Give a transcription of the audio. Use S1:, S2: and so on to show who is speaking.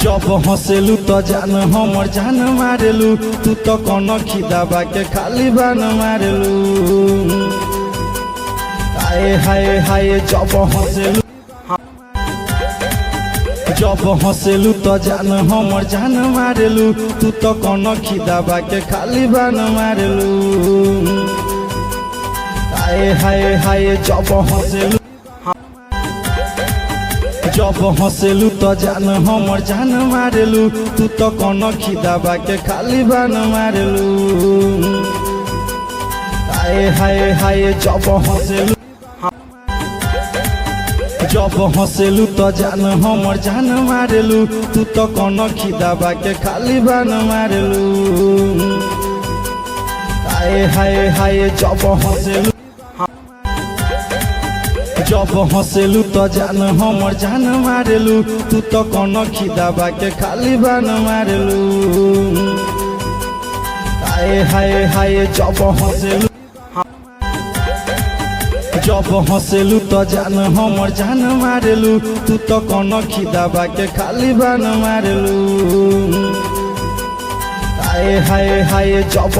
S1: जब हंसेलू तो जान हमर जान मारेलू तू तो कौन खिदाबा के खाली बान मारेलू। हाय हाय हाय जब हंसेलू तो जान हमर जान मारेलू तू तो कौन खिदाबा के खाली बान मारेलू। हाय हाय हाय जब हंसेलू तो जान हमर जान मारेलू तू तो कौन खिदाबा के खाली बान मारेलू। हाय हाय हाय जब हंसेलू तो जान हमर जान मारेलू तू तो कौन खिदाबा के खाली बान मारेलू। हाय हाय हाय जब हंसेलू तो जान हमर जान मारेलू तू तो कौन खिदाबा के खाली बान मारेलू। हाय हाय हाय जब हंसेलू तो जान हमर जान मारेलू तू तो कौन खिदाबा के खाली बान मारेलू। हाय हाय हाय जब